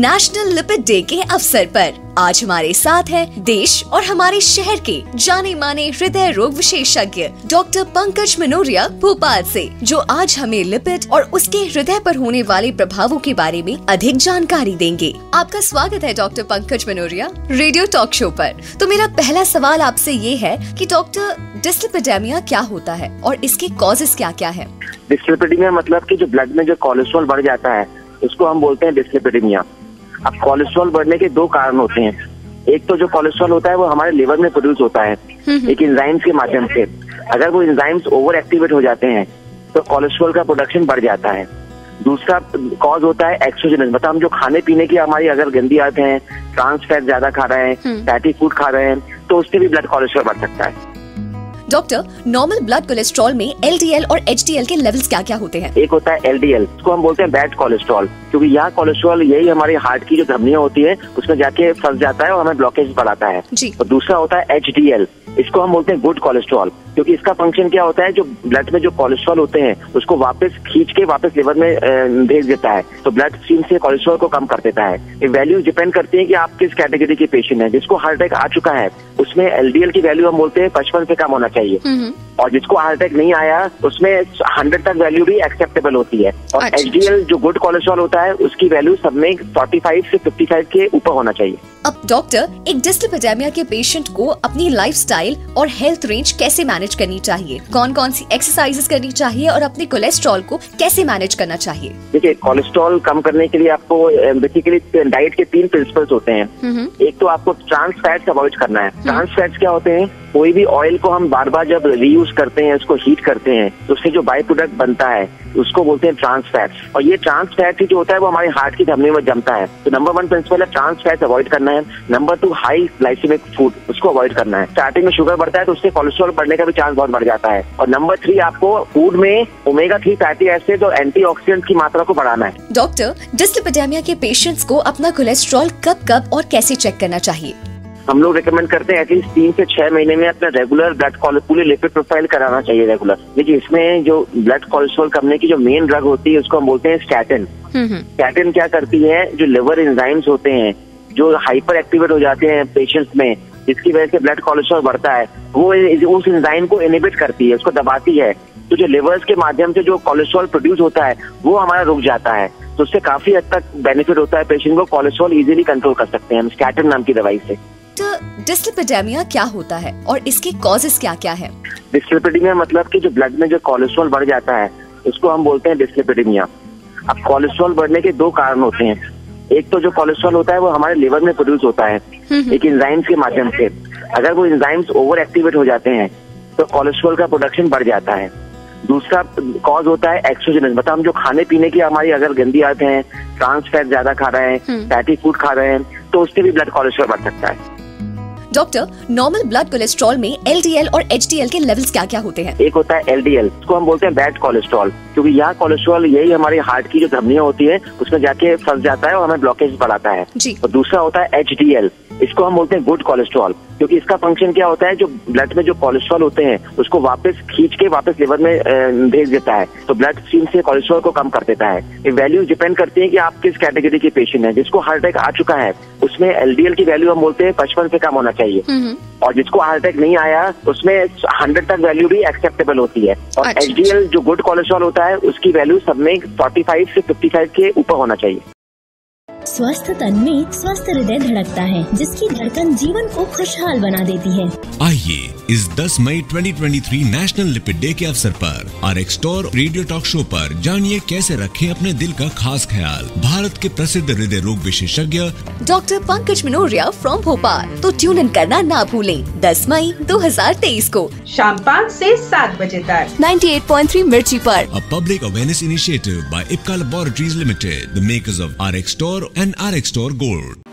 National lipid day के अवसर पर आज हमारे साथ हैं देश और हमारे शहर के जाने माने हृदय रोग विशेषज्ञ डॉक्टर पंकज मनोरिया भोपाल से, जो आज हमें लिपिड और उसके हृदय पर होने वाले प्रभावों के बारे में अधिक जानकारी देंगे। आपका स्वागत है doctor Pankaj Manoria radio talk show पर। तो मेरा पहला सवाल आपसे ये है कि डॉक्टर डिस्लिपिडेमिया क्या होता है और इसके कॉजेस क्या क्या है? डिस्लिपिडेमिया मतलब कि जो ब्लड में जो कोलेस्ट्रॉल बढ़ जाता है उसको हम बोलते हैं डिस्लिपिडेमिया। अब कोलेस्ट्रॉल बढ़ने के दो कारण होते हैं। एक तो जो कोलेस्ट्रॉल होता है वो हमारे लिवर में प्रोड्यूस होता है एक एंजाइम्स के माध्यम से। अगर वो एंजाइम्स ओवर एक्टिवेट हो जाते हैं तो कोलेस्ट्रॉल का प्रोडक्शन बढ़ जाता है। दूसरा कॉज होता है एक्सोजेनस, मतलब हम जो खाने पीने की हमारी अगर गंदी आदतें हैं, ट्रांस फैट ज्यादा खा रहे हैं, फैटी फूड खा रहे हैं, तो उससे भी ब्लड कोलेस्ट्रॉल बढ़ सकता है। डॉक्टर, नॉर्मल ब्लड कोलेस्ट्रॉल में एलडीएल और एचडीएल के लेवल्स क्या क्या होते हैं? एक होता है एलडीएल, इसको हम बोलते हैं बैड कोलेस्ट्रॉल, क्योंकि यह कोलेस्ट्रॉल यही हमारी हार्ट की जो धमनियां होती है उसमें जाके फंस जाता है और हमें ब्लॉकेज बढ़ाता है। और दूसरा होता है एचडीएल, इसको हम बोलते हैं गुड कोलेस्ट्रॉल, क्योंकि इसका फंक्शन क्या होता है, जो ब्लड में जो कोलेस्ट्रॉल होते हैं उसको वापस खींच के वापस लिवर में भेज देता है, तो ब्लड स्ट्रीम से कोलेस्ट्रॉल को कम कर देता है। ये वैल्यूज डिपेंड करती है कि आप किस कैटेगरी के पेशेंट हैं। जिसको हार्ट अटैक आ चुका है उसमें एलडीएल की वैल्यू हम बोलते हैं 55 से कम होना चाहिए, और जिसको हार्ट अटैक नहीं आया उसमें 100 तक वैल्यू भी एक्सेप्टेबल होती है। और एचडीएल जो गुड कोलेस्ट्रॉल होता है उसकी वैल्यू सब में 45 से 55 के ऊपर होना चाहिए। अब डॉक्टर, एक डिस्लिपिडेमिया के पेशेंट को अपनी लाइफस्टाइल और हेल्थ रेंज कैसे मैनेज करनी चाहिए? कौन कौन सी एक्सरसाइजेस करनी चाहिए और अपने कोलेस्ट्रॉल को कैसे मैनेज करना चाहिए? देखिए, कोलेस्ट्रॉल कम करने के लिए आपको बेसिकली डाइट के 3 प्रिंसिपल्स होते हैं। एक तो आपको ट्रांस फैट्स अवॉइड करना है। ट्रांस फैट्स क्या होते हैं? कोई भी ऑयल को हम बार बार जब रीयूज करते हैं, उसको हीट करते हैं, तो उससे जो बाई प्रोडक्ट बनता है उसको बोलते हैं ट्रांस फैट्स। और ये ट्रांस फैट ही जो होता है वो हमारे हार्ट की धमनी में जमता है। तो नंबर 1 प्रिंसिपल है ट्रांस फैट्स अवॉइड करना है। नंबर 2 हाई ग्लाइसेमिक फूड, उसको अवॉइड करना है। स्टार्टिंग में शुगर बढ़ता है तो उससे कोलेस्ट्रॉल बढ़ने का भी चांस बहुत बढ़ जाता है। और नंबर 3 आपको फूड में ओमेगा 3 फैटी एसिड और एंटीऑक्सीडेंट की मात्रा को बढ़ाना है। डॉक्टर, डिस्लिपिडेमिया के पेशेंट्स को अपना कोलेस्ट्रॉल कब और कैसे चेक करना चाहिए? हम लोग रिकमेंड करते हैं एटलीस्ट 3 से 6 महीने में अपना रेगुलर ब्लड पूरी लिपिड प्रोफाइल कराना चाहिए रेगुलर। देखिए, इसमें जो ब्लड कोलेस्ट्रॉल करने की जो मेन ड्रग होती है उसको हम बोलते हैं स्टैटिन। स्टैटिन क्या करती है, जो लिवर एंजाइम्स होते हैं जो हाइपर एक्टिवेट हो जाते हैं पेशेंट्स में, जिसकी वजह से ब्लड कोलेस्ट्रॉल बढ़ता है, वो उस एंजाइम को इनहिबिट करती है, उसको दबाती है। तो जो लिवर्स के माध्यम से जो कोलेस्ट्रॉल प्रोड्यूस होता है वो हमारा रुक जाता है, तो उससे काफी हद तक बेनिफिट होता है। पेशेंट को कोलेस्ट्रॉल इजीली कंट्रोल कर सकते हैं हम स्टैटिन नाम की दवाई से। तो डिस्लिपिडेमिया क्या होता है और इसके कॉजेस क्या क्या है? डिस्लिपिडेमिया मतलब कि जो ब्लड में जो कोलेस्ट्रॉल बढ़ जाता है उसको हम बोलते हैं डिस्लिपिडेमिया। अब कोलेस्ट्रॉल बढ़ने के दो कारण होते हैं। एक तो जो कोलेस्ट्रॉल होता है वो हमारे लिवर में प्रोड्यूस होता है एक एंजाइम्स के माध्यम से। अगर वो एंजाइम्स ओवर एक्टिवेट हो जाते हैं तो कोलेस्ट्रॉल का प्रोडक्शन बढ़ जाता है। दूसरा कॉज होता है एक्सोजेनस, मतलब हम जो खाने पीने की हमारी अगर गंदी आदतें हैं, ट्रांस फैट ज्यादा खा रहे हैं, फैटी फूड खा रहे हैं, तो उससे भी ब्लड कोलेस्ट्रॉल बढ़ सकता है। डॉक्टर, नॉर्मल ब्लड कोलेस्ट्रॉल में एलडीएल और एचडीएल के लेवल्स क्या क्या होते हैं? एक होता है एलडीएल, इसको हम बोलते हैं बैड कोलेस्ट्रॉल, क्योंकि यह कोलेस्ट्रॉल यही हमारी हार्ट की जो धमनियां होती है उसमें जाके फंस जाता है और हमें ब्लॉकेज बढ़ाता है। और दूसरा होता है एचडीएल, इसको हम बोलते हैं गुड कोलेस्ट्रॉल, क्योंकि इसका फंक्शन क्या होता है, जो ब्लड में जो कोलेस्ट्रॉल होते हैं उसको वापस खींच के वापस लिवर में भेज देता है, तो ब्लड स्ट्रीम से कोलेस्ट्रॉल को कम कर देता है। ये वैल्यूज डिपेंड करती है कि आप किस कैटेगरी के पेशेंट हैं। जिसको हार्ट अटैक आ चुका है उसमें एलडीएल की वैल्यू हम बोलते हैं 55 से कम होना चाहिए, और जिसको हार्ट अटैक नहीं आया उसमें 100 तक वैल्यू भी एक्सेप्टेबल होती है। और एचडीएल जो गुड कोलेस्ट्रॉल होता है उसकी वैल्यू सब में 45 से 55 के ऊपर होना चाहिए। स्वस्थ तन में स्वस्थ हृदय धड़कता है, जिसकी धड़कन जीवन को खुशहाल बना देती है। आइए इस 10 मई 2023 नेशनल लिपिड डे के अवसर पर RxTor रेडियो टॉक शो पर जानिए कैसे रखें अपने दिल का खास ख्याल भारत के प्रसिद्ध हृदय रोग विशेषज्ञ डॉक्टर पंकज मनोरिया फ्रॉम भोपाल। तो ट्यून इन करना ना भूलें 10 मई 2023 को शाम 5 से 7 बजे तक 98.3 मिर्ची पर। A public awareness initiative by Ipca Laboratories Limited, the makers of RxTor and RxTor Gold.